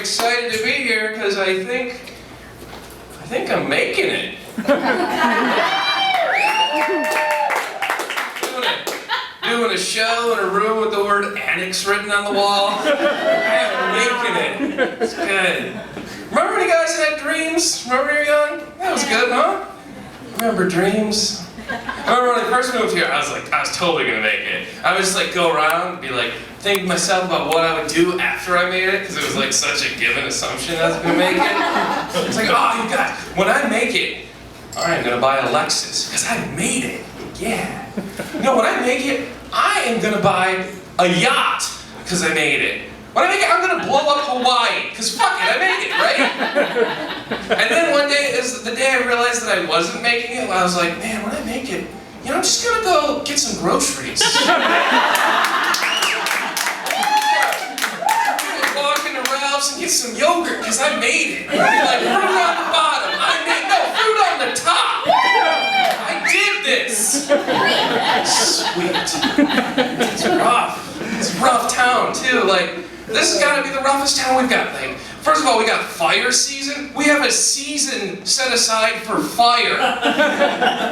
excited to be here because I think I'm making it. Doing a show in a room with the word annex written on the wall. I'm making it. It's good. Remember when you guys had dreams? Remember when you were young? That was good, huh? Remember dreams? I remember when I first moved here, I was totally gonna make it. I would just go around and be think to myself about what I would do after I made it, because it was such a given assumption I was gonna make it. It's oh, you guys, when I make it, all right, I'm gonna buy a Lexus, because I made it. Yeah. No, when I make it, I am gonna buy a yacht, because I made it. When I make it, I'm gonna blow up Hawaii, because fuck it, I made it, right? And then one day, is the day I realized that I wasn't making it, I was like, man, when I make it, I'm just gonna go get some groceries. Walk into Ralph's and get some yogurt, because I made it. Fruit on the bottom, fruit on the top. I did this. Sweet. It's rough. It's a rough town, too. This has got to be the roughest town we've got. First of all, we got fire season. We have a season set aside for fire.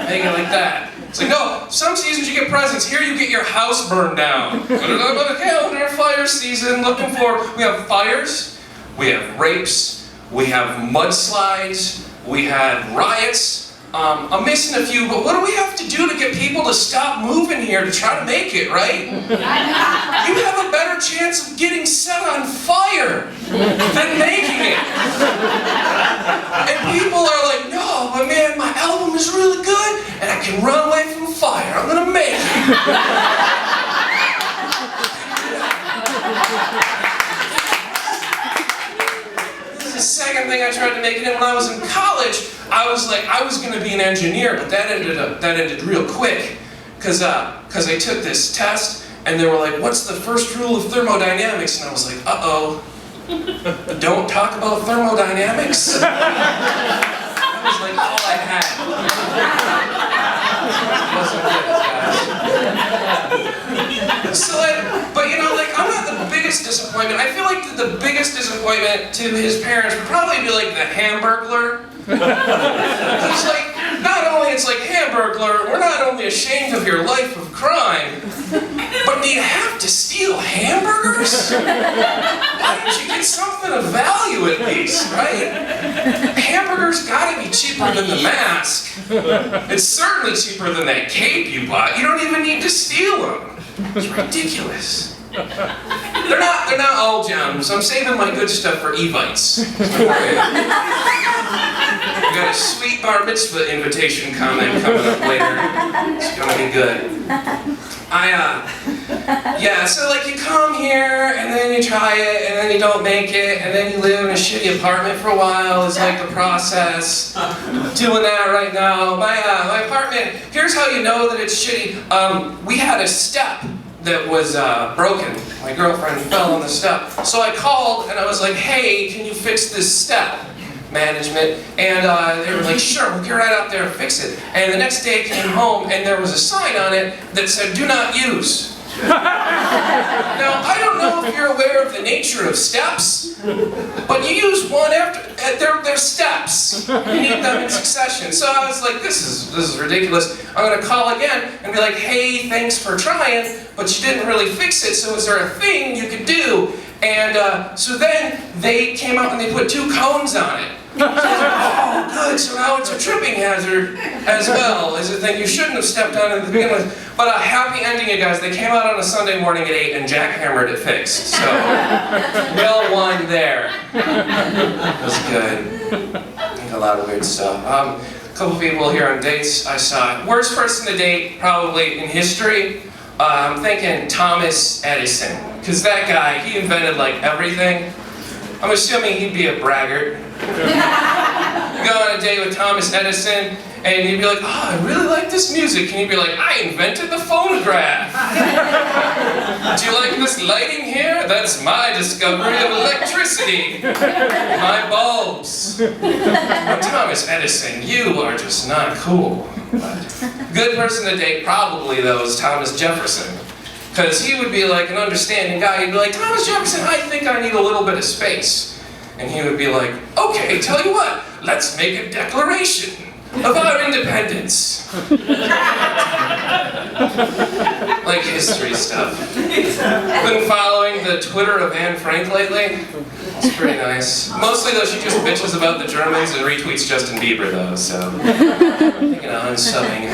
Make it like that. It's no, some seasons you get presents. Here you get your house burned down. Put it on the calendar, fire season, looking forward. We have fires, we have rapes, we have mudslides, we have riots. I'm missing a few, but what do we have to do to get people to stop moving here to try to make it, right? You have a better chance of getting set on fire than making it. And people are like, no, but man, my album is really good, and I can run away from fire. I'm gonna make it. The second thing I tried to make it in when I was in college, I was going to be an engineer, but that ended real quick, because I took this test, and they were like, what's the first rule of thermodynamics? And I was like, uh-oh, don't talk about thermodynamics? That was all I had. It wasn't good, guys. So but I'm not the biggest disappointment. I feel like the biggest disappointment to his parents would probably be the Hamburglar. It's not only it's Hamburglar, we're not only ashamed of your life of crime, but do you have to steal hamburgers? Why don't you get something of value at least, right? Hamburgers gotta be cheaper than the mask. It's certainly cheaper than that cape you bought. You don't even need to steal them. It's ridiculous. They're not all gems. I'm saving my good stuff for Evites. We got a sweet bar mitzvah invitation coming up later. It's gonna be good. So you come here, and then you try it, and then you don't make it, and then you live in a shitty apartment for a while. It's the process. Doing that right now. My apartment, here's how you know that it's shitty. We had a step that was broken. My girlfriend fell on the step. So I called, and I was like, hey, can you fix this step? Management, and they were like, sure, we'll get right out there and fix it. And the next day I came home, and there was a sign on it that said, do not use. Now, I don't know if you're aware of the nature of steps, but you use one after, they're steps. You need them in succession. So I was like, this is ridiculous. I'm gonna call again and be like, hey, thanks for trying, but you didn't really fix it, so is there a thing you could do? And so then they came out and they put 2 cones on it. So I was like, oh, good, so now it's a tripping hazard as well. Is a thing you shouldn't have stepped on it to begin with. But a happy ending, you guys. They came out on a Sunday morning at 8 and jackhammered it fixed. So, well won there. It was good. I think a lot of weird stuff. A couple people here on dates I saw. Worst person to date, probably in history. I'm thinking Thomas Edison. Because that guy, he invented everything. I'm assuming he'd be a braggart. You go on a date with Thomas Edison, and he'd be like, oh, I really like this music. And he'd be like, I invented the phonograph. Do you like this lighting here? That's my discovery of electricity. My bulbs. But Thomas Edison, you are just not cool. But good person to date, probably, though, is Thomas Jefferson. Because he would be an understanding guy. He'd be like, Thomas Jefferson, I think I need a little bit of space. And he would be like, okay, tell you what, let's make a declaration of our independence. Like history stuff. Been following the Twitter of Anne Frank lately. It's pretty nice. Mostly though, she just bitches about the Germans and retweets Justin Bieber though, so, you know, I'm subbing.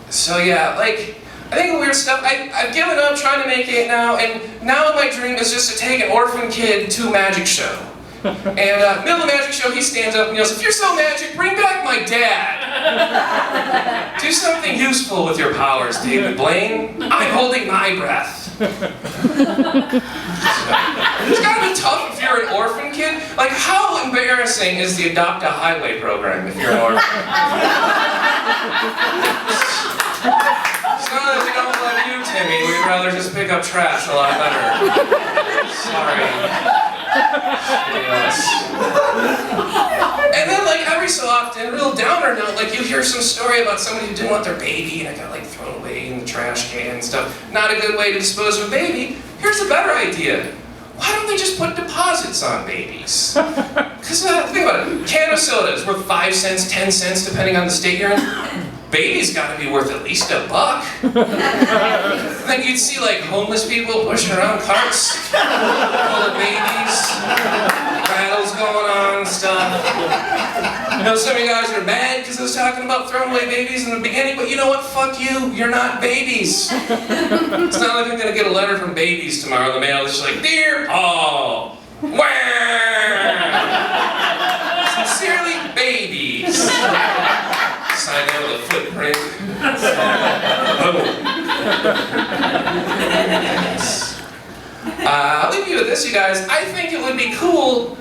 So yeah, like, I think weird stuff. I've given up trying to make it now, and now my dream is just to take an orphan kid to a magic show. And middle of the magic show, he stands up and yells, "If you're so magic, bring back my dad." Do something useful with your powers, David Blaine. I'm holding my breath. It's gotta be tough if you're an orphan kid. Like, how embarrassing is the Adopt a Highway program if you're an orphan? It's not that we don't love you, Timmy. We'd rather just pick up trash a lot better. Sorry. Yes. And then, like, every so often, real downer note, like, you hear some story about somebody who didn't want their baby and it got, like, thrown away in the trash can and stuff. Not a good way to dispose of a baby. Here's a better idea. Why don't they just put deposits on babies? Because, think about it. A can of soda is worth 5 cents, 10 cents, depending on the state you're in. Baby's gotta be worth at least $1. Then you'd see like homeless people pushing around carts full of babies, battles going on and stuff. You know, some of you guys are mad because I was talking about throwing away babies in the beginning, but you know what? Fuck you. You're not babies. It's not like I'm gonna get a letter from babies tomorrow in the mail. It's just like, "Dear Paul, sincerely, babies." Sign out with a footprint. I'll leave you with this, you guys. I think it would be cool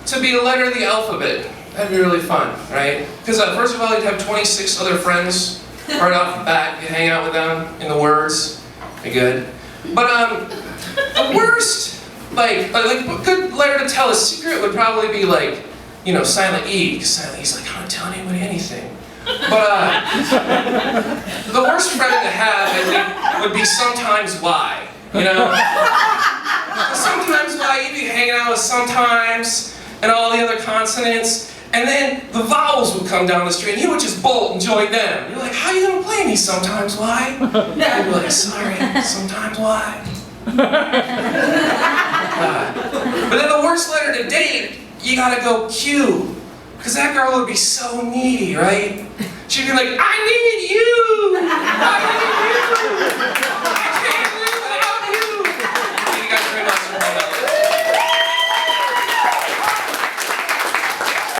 to be a letter of the alphabet. That'd be really fun, right? Because first of all, you'd have 26 other friends right off the bat. You hang out with them in the words. Be good. But the worst, like a good letter to tell a secret would probably be like, you know, Silent E. Because Silent E's like, I don't tell anybody anything. But the worst friend to have, I think, would be sometimes why, you know? Sometimes why, you'd be hanging out with sometimes and all the other consonants, and then the vowels would come down the street and you would just bolt and join them. You're like, how are you gonna play me sometimes why? You'd be like, sorry, sometimes why? But then the worst letter to date, you gotta go Q. Because that girl would be so needy, right? She'd be like, I need you!